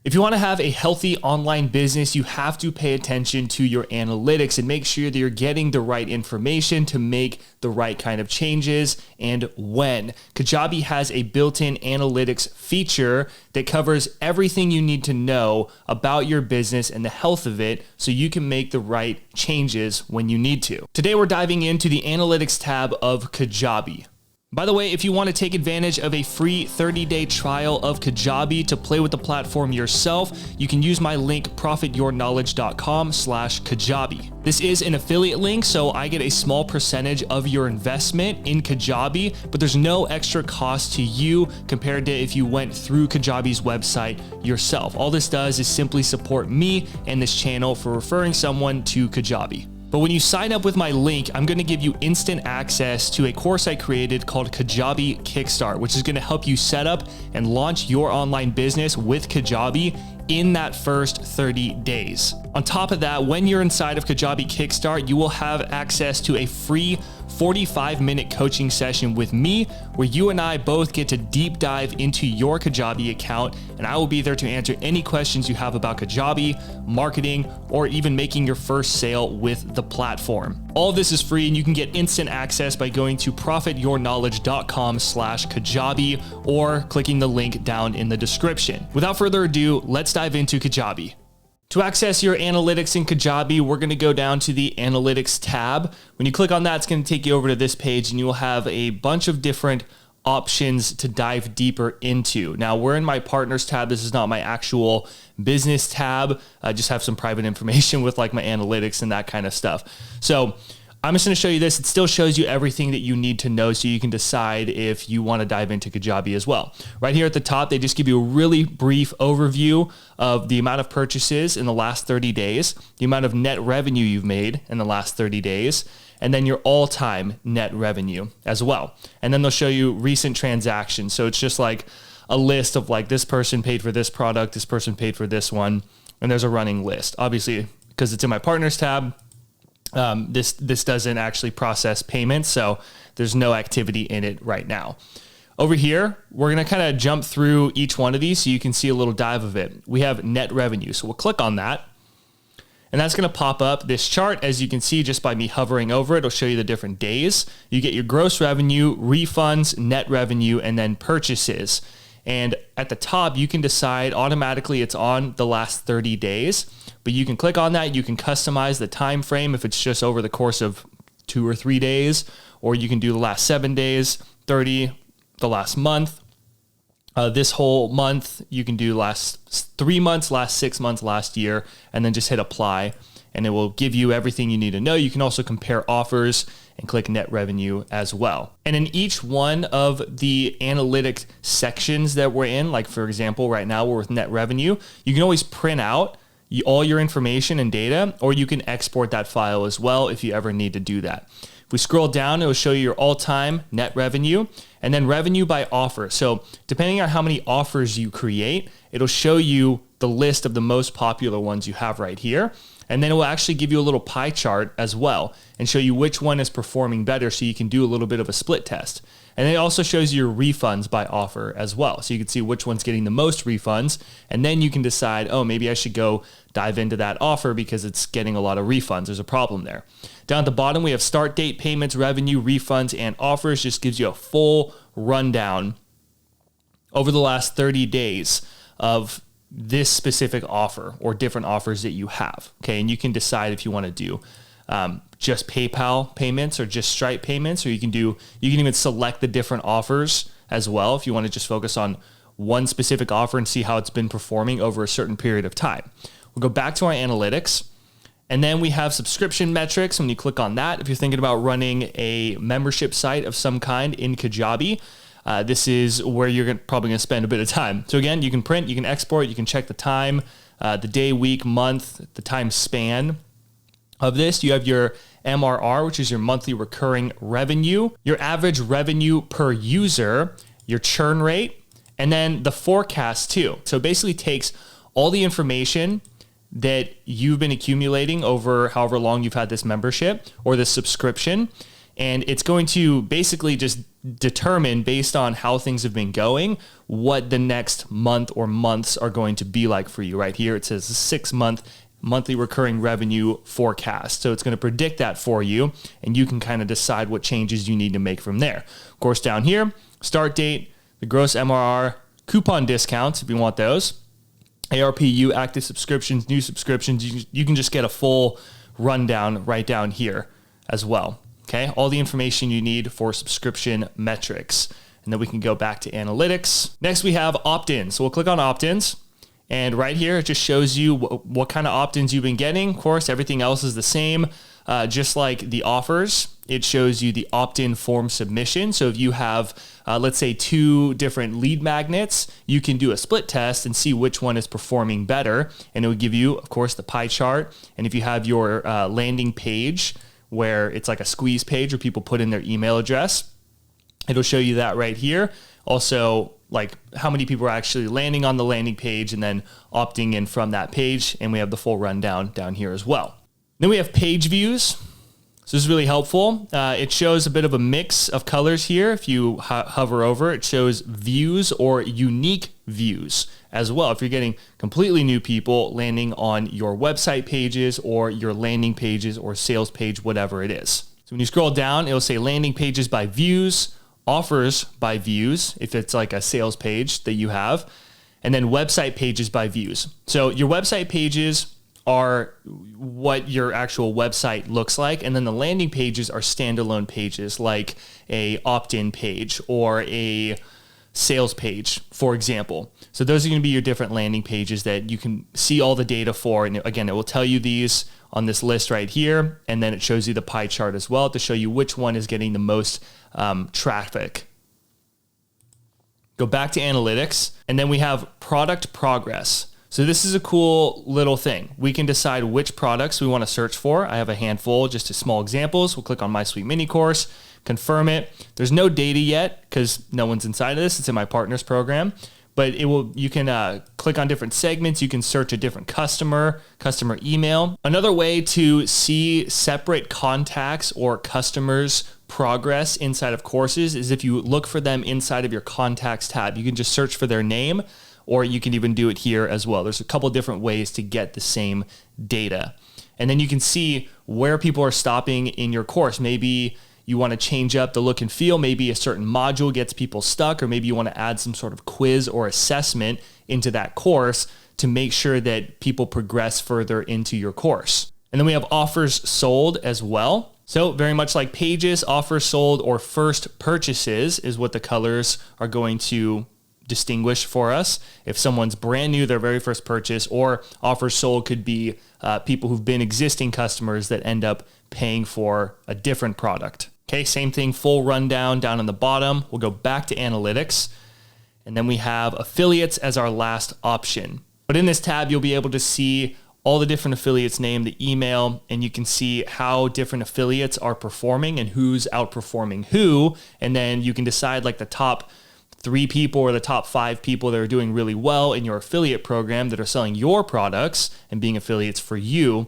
If you want to have a healthy online business, you have to pay attention to your analytics and make sure that you're getting the right information to make the right kind of changes and when. Kajabi has a built-in analytics feature that covers everything you need to know about your business and the health of it so you can make the right changes when you need to. Today, we're diving into the analytics tab of Kajabi. By the way, if you want to take advantage of a free 30-day trial of Kajabi to play with the platform yourself, you can use my link profityourknowledge.com/Kajabi. This is an affiliate link, so I get a small percentage of your investment in Kajabi, but there's no extra cost to you compared to if you went through Kajabi's website yourself. All this does is simply support me and this channel for referring someone to Kajabi. But when you sign up with my link, I'm going to give you instant access to a course I created called Kajabi Kickstart, which is going to help you set up and launch your online business with Kajabi in that first 30 days. On top of that, when you're inside of Kajabi Kickstart, you will have access to a free 45-minute coaching session with me where you and I both get to deep dive into your Kajabi account, and I will be there to answer any questions you have about Kajabi, marketing, or even making your first sale with the platform. All of this is free, and you can get instant access by going to profityourknowledge.com/Kajabi or clicking the link down in the description. Without further ado, let's dive into Kajabi. To access your analytics in Kajabi, we're going to go down to the analytics tab. When you click on that, it's going to take you over to this page and you will have a bunch of different options to dive deeper into. Now, we're in my partners tab. This is not my actual business tab. I just have some private information with like my analytics and that kind of stuff. So I'm just going to show you this. It still shows you everything that you need to know so you can decide if you want to dive into Kajabi as well. Right here at the top, they just give you a really brief overview of the amount of purchases in the last 30 days, the amount of net revenue you've made in the last 30 days, and then your all-time net revenue as well. And then they'll show you recent transactions. So it's just like a list of like this person paid for this product, this person paid for this one, and there's a running list. Obviously, because it's in my partners tab, this doesn't actually process payments, so there's no activity in it right now. Over here, we're going to kind of jump through each one of these so you can see a little dive of it. We have net revenue, so we'll click on that, and that's going to pop up this chart. As you can see, just by me hovering over it, it'll show you the different days. You get your gross revenue, refunds, net revenue, and then purchases. And at the top, you can decide automatically it's on the last 30 days, but you can click on that. You can customize the time frame if it's just over the course of 2 or 3 days, or you can do the last 7 days, 30, the last month, this whole month. You can do last 3 months, last 6 months, last year, and then just hit apply, and it will give you everything you need to know. You can also compare offers and click net revenue as well. And in each one of the analytics sections that we're in, like for example, right now we're with net revenue, you can always print out all your information and data, or you can export that file as well if you ever need to do that. If we scroll down, it will show you your all-time net revenue and then revenue by offer. So depending on how many offers you create, it'll show you the list of the most popular ones you have right here. And then it will actually give you a little pie chart as well and show you which one is performing better so you can do a little bit of a split test. And it also shows you your refunds by offer as well. So you can see which one's getting the most refunds. And then you can decide, oh, maybe I should go dive into that offer because it's getting a lot of refunds. There's a problem there. Down at the bottom, we have start date, payments, revenue, refunds, and offers. Just gives you a full rundown over the last 30 days of this specific offer or different offers that you have. Okay. And you can decide if you want to do just PayPal payments or just Stripe payments, or you can even select the different offers as well if you want to just focus on one specific offer and see how it's been performing over a certain period of time. We'll go back to our analytics, and then we have subscription metrics. When you click on that, if you're thinking about running a membership site of some kind in Kajabi, this is where you're probably going to spend a bit of time. So again, you can print, you can export, you can check the time, the day, week, month, the time span of this. You have your MRR, which is your monthly recurring revenue, your average revenue per user, your churn rate, and then the forecast too. So it basically takes all the information that you've been accumulating over however long you've had this membership or this subscription, And it's going to basically just determine, based on how things have been going, what the next month or months are going to be like for you. Right here, it says 6-month monthly recurring revenue forecast. So it's going to predict that for you, and you can kind of decide what changes you need to make from there. Of course, down here, start date, the gross MRR, coupon discounts if you want those, ARPU, active subscriptions, new subscriptions. You can just get a full rundown right down here as well. Okay, all the information you need for subscription metrics. And then we can go back to analytics. Next, we have opt-ins. So we'll click on opt-ins. And right here, it just shows you what kind of opt-ins you've been getting. Of course, everything else is the same. Just like the offers, it shows you the opt-in form submission. So if you have, let's say, 2 different lead magnets, you can do a split test and see which one is performing better. And it will give you, of course, the pie chart. And if you have your landing page, where it's like a squeeze page where people put in their email address, it'll show you that right here. Also, like how many people are actually landing on the landing page and then opting in from that page. And we have the full rundown down here as well. Then we have page views. So this is really helpful. It shows a bit of a mix of colors here. If you hover over, it shows views or unique views as well. If you're getting completely new people landing on your website pages or your landing pages or sales page, whatever it is. So when you scroll down, it'll say landing pages by views, offers by views, if it's like a sales page that you have, and then website pages by views. So your website pages are what your actual website looks like. And then the landing pages are standalone pages, like a opt-in page or a sales page, for example. So those are going to be your different landing pages that you can see all the data for. And again, it will tell you these on this list right here. And then it shows you the pie chart as well to show you which one is getting the most traffic. Go back to analytics, and then we have product progress. So this is a cool little thing. We can decide which products we want to search for. I have a handful, just small examples. We'll click on My Sweet Mini Course, confirm it. There's no data yet because no one's inside of this. It's in my partner's program, but it will. You can click on different segments. You can search a different customer email. Another way to see separate contacts or customers' progress inside of courses is if you look for them inside of your contacts tab. You can just search for their name, or you can even do it here as well. There's a couple different ways to get the same data. And then you can see where people are stopping in your course. Maybe you want to change up the look and feel. Maybe a certain module gets people stuck, or maybe you want to add some sort of quiz or assessment into that course to make sure that people progress further into your course. And then we have offers sold as well. So very much like pages, offers sold or first purchases is what the colors are going to distinguish for us. If someone's brand new, their very first purchase, or offers sold could be people who've been existing customers that end up paying for a different product. Okay, same thing, full rundown down on the bottom. We'll go back to analytics, and then we have affiliates as our last option. But in this tab, you'll be able to see all the different affiliates' name, the email, and you can see how different affiliates are performing and who's outperforming who. And then you can decide like the top 3 people or the top 5 people that are doing really well in your affiliate program that are selling your products and being affiliates for you.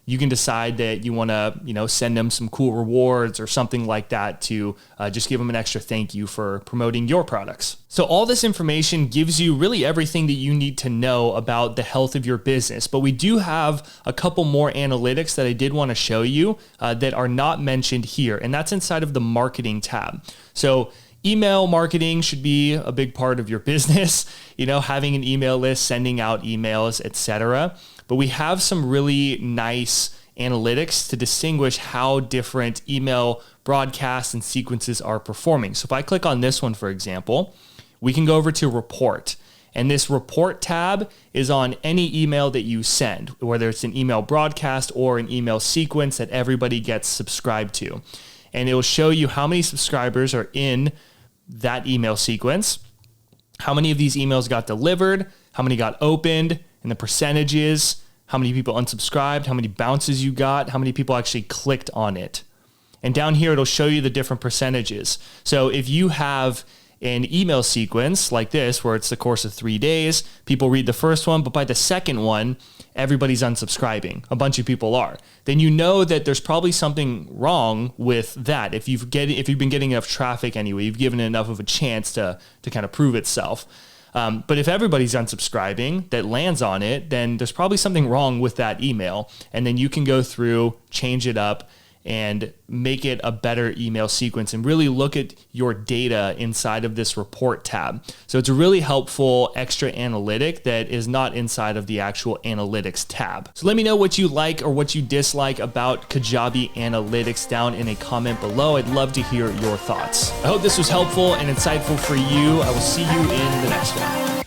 You can decide that you want to, send them some cool rewards or something like that to just give them an extra thank you for promoting your products. So all this information gives you really everything that you need to know about the health of your business. But we do have a couple more analytics that I did want to show you that are not mentioned here, and that's inside of the marketing tab. So email marketing should be a big part of your business, having an email list, sending out emails, etc. But we have some really nice analytics to distinguish how different email broadcasts and sequences are performing. So if I click on this one, for example, we can go over to report. And this report tab is on any email that you send, whether it's an email broadcast or an email sequence that everybody gets subscribed to. And it will show you how many subscribers are in that email sequence, how many of these emails got delivered, how many got opened, and the percentages, how many people unsubscribed, how many bounces you got, how many people actually clicked on it. And down here, it'll show you the different percentages. So if you have an email sequence like this, where it's the course of 3 days, people read the first one, but by the second one, everybody's unsubscribing. A bunch of people are. Then you know that there's probably something wrong with that. If you've been getting enough traffic anyway, you've given it enough of a chance to kind of prove itself. But if everybody's unsubscribing that lands on it, then there's probably something wrong with that email. And then you can go through, change it up, and make it a better email sequence and really look at your data inside of this report tab. So it's a really helpful extra analytic that is not inside of the actual analytics tab. So let me know what you like or what you dislike about Kajabi Analytics down in a comment below. I'd love to hear your thoughts. I hope this was helpful and insightful for you. I will see you in the next one.